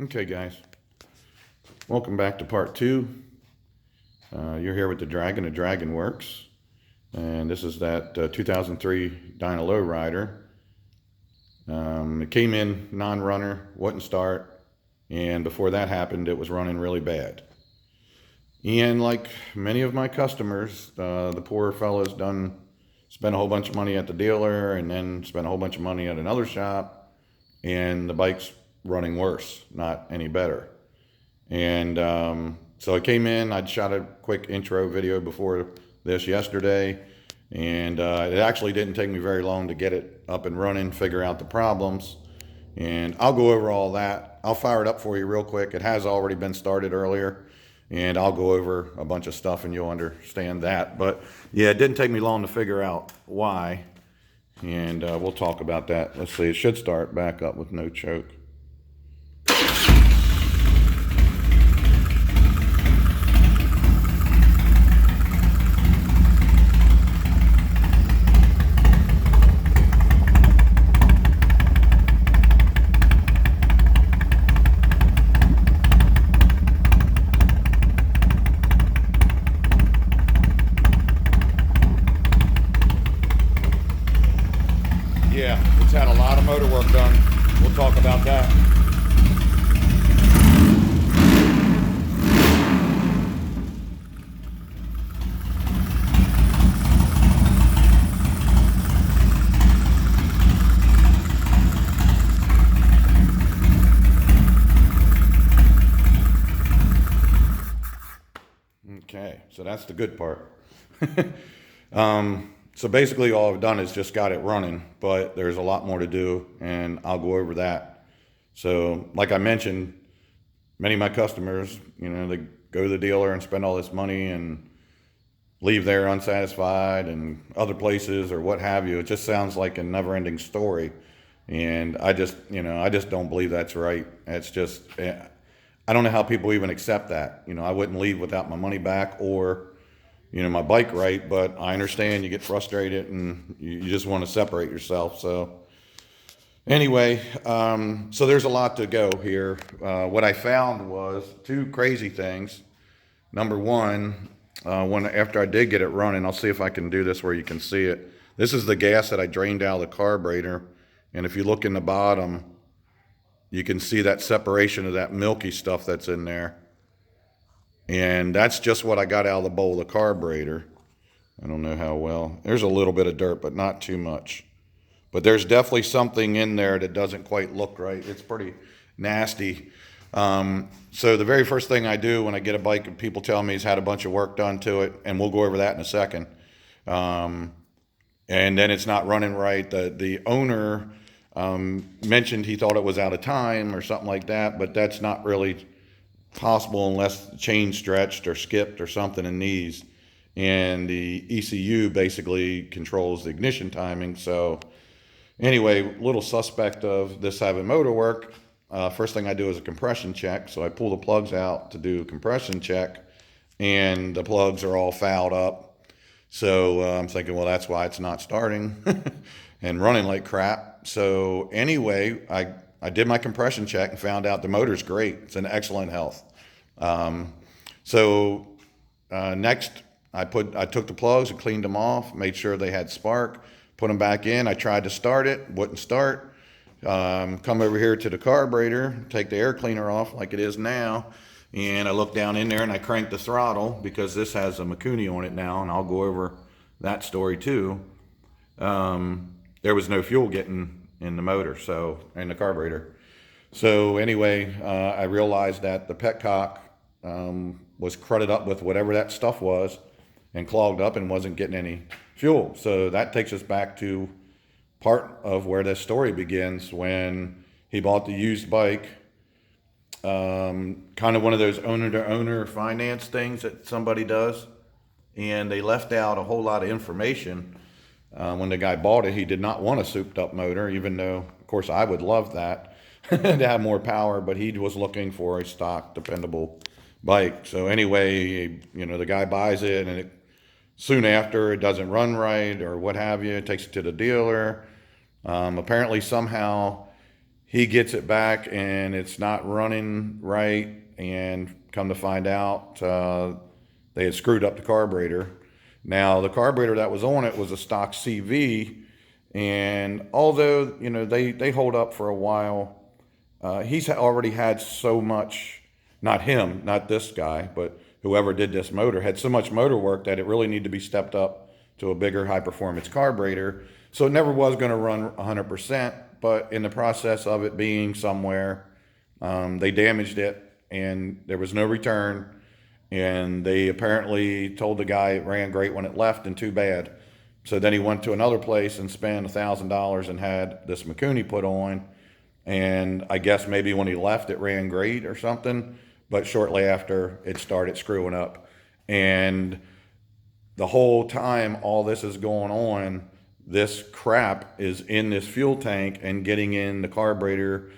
Okay, guys, welcome back to part two. You're here with the Dragon Works, and this is that 2003 Dyna Lowrider. It came in non-runner, wouldn't start, and before that happened, it was running really bad. And like many of my customers, the poor fellow's spent a whole bunch of money at the dealer, and then spent a whole bunch of money at another shop, and the bike's running worse, not any better. And so I came in, I'd shot a quick intro video before this yesterday, and it actually didn't take me very long to get it up and running, figure out the problems, and I'll go over all that. I'll fire it up for you real quick. It has already been started earlier, and I'll go over a bunch of stuff and you'll understand that. But yeah, it didn't take me long to figure out why, and we'll talk about that. Let's see, it should start back up with no choke. Yeah, it's had a lot of motor work done. We'll talk about that. Okay, so that's the good part. So basically all I've done is just got it running, but there's a lot more to do, and I'll go over that. So like I mentioned, many of my customers, they go to the dealer and spend all this money and leave there unsatisfied, and other places or what have you. It just sounds like a never-ending story. And I just don't believe that's right. It's just, I don't know how people even accept that. I wouldn't leave without my money back or my bike right, but I understand you get frustrated and you just want to separate yourself. So anyway, so there's a lot to go here. What I found was two crazy things. Number one, after I did get it running, I'll see if I can do this where you can see it. This is the gas that I drained out of the carburetor, and if you look in the bottom, you can see that separation of that milky stuff that's in there. And that's just what I got out of the bowl of the carburetor. I don't know how well. There's a little bit of dirt, but not too much. But there's definitely something in there that doesn't quite look right. It's pretty nasty. So the very first thing I do when I get a bike and people tell me he's had a bunch of work done to it, and we'll go over that in a second, and then it's not running right. The owner mentioned he thought it was out of time or something like that, but that's not really possible unless the chain stretched or skipped or something in these, and the ECU basically controls the ignition timing. So anyway, little suspect of this having motor work. First thing I do is a compression check. So I pull the plugs out to do a compression check, and the plugs are all fouled up. So I'm thinking, well, that's why it's not starting and running like crap. So anyway, I did my compression check and found out the motor's great. It's in excellent health. Next, I took the plugs and cleaned them off, made sure they had spark, put them back in. I tried to start it, wouldn't start. Come over here to the carburetor, take the air cleaner off like it is now, and I look down in there and I crank the throttle because this has a Mikuni on it now, and I'll go over that story too. There was no fuel getting in the motor, so in the carburetor. So anyway, I realized that the petcock was crudded up with whatever that stuff was and clogged up and wasn't getting any fuel. So that takes us back to part of where this story begins, when he bought the used bike, kind of one of those owner-to-owner finance things that somebody does, and they left out a whole lot of information. When the guy bought it, he did not want a souped up motor, even though, of course, I would love that to have more power, but he was looking for a stock, dependable bike. So anyway, the guy buys it, and soon after it doesn't run right or what have you, takes it to the dealer. Apparently somehow he gets it back and it's not running right, and come to find out, they had screwed up the carburetor. Now the carburetor that was on it was a stock CV, and although, you know, they hold up for a while, he's already had so much, not him, not this guy, but whoever did this motor had so much motor work that it really needed to be stepped up to a bigger high performance carburetor. So it never was going to run 100%, but in the process of it being somewhere, they damaged it and there was no return. And they apparently told the guy it ran great when it left and too bad. So then he went to another place and spent $1,000 and had this Mikuni put on. And I guess maybe when he left, it ran great or something. But shortly after, it started screwing up. And the whole time all this is going on, this crap is in this fuel tank and getting in the carburetor,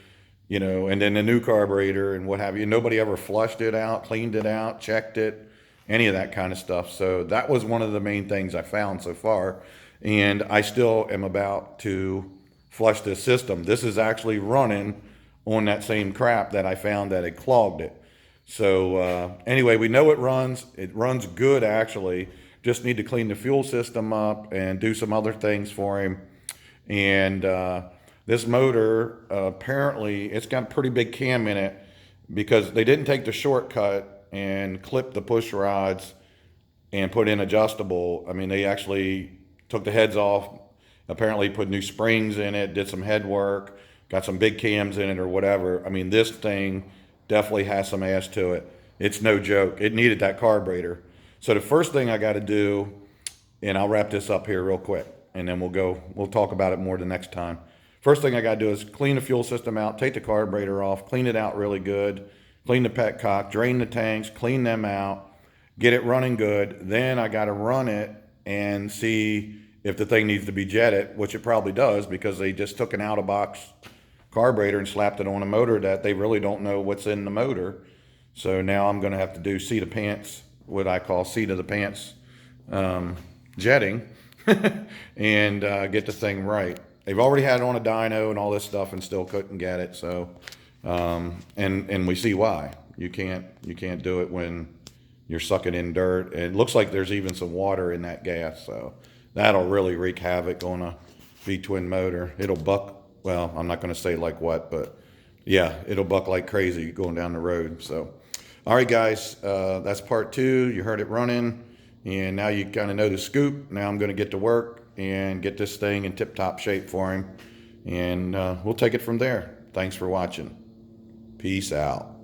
you know, and then the new carburetor and what have you. Nobody ever flushed it out, cleaned it out, checked it, any of that kind of stuff. So that was one of the main things I found so far. And I still am about to flush this system. This is actually running on that same crap that I found that had clogged it. So anyway, we know it runs. It runs good, actually. Just need to clean the fuel system up and do some other things for him. And this motor, apparently, it's got a pretty big cam in it because they didn't take the shortcut and clip the push rods and put in adjustable. I mean, they actually took the heads off, apparently put new springs in it, did some head work, got some big cams in it or whatever. I mean, this thing definitely has some ass to it. It's no joke. It needed that carburetor. So the first thing I got to do, and I'll wrap this up here real quick, and then we'll talk about it more the next time. First thing I got to do is clean the fuel system out, take the carburetor off, clean it out really good, clean the petcock, drain the tanks, clean them out, get it running good. Then I got to run it and see if the thing needs to be jetted, which it probably does because they just took an out-of-box carburetor and slapped it on a motor that they really don't know what's in the motor. So now I'm going to have to do seat of pants, what I call seat of the pants jetting, and get the thing right. They've already had it on a dyno and all this stuff and still couldn't get it. So, and we see why. You can't do it when you're sucking in dirt. And it looks like there's even some water in that gas. So that'll really wreak havoc on a V-twin motor. It'll buck. Well, I'm not going to say like what, but yeah, it'll buck like crazy going down the road. So, all right, guys, that's part 2. You heard it running, and now you kind of know the scoop. Now I'm going to get to work and get this thing in tip-top shape for him, and we'll take it from there. Thanks for watching. Peace out.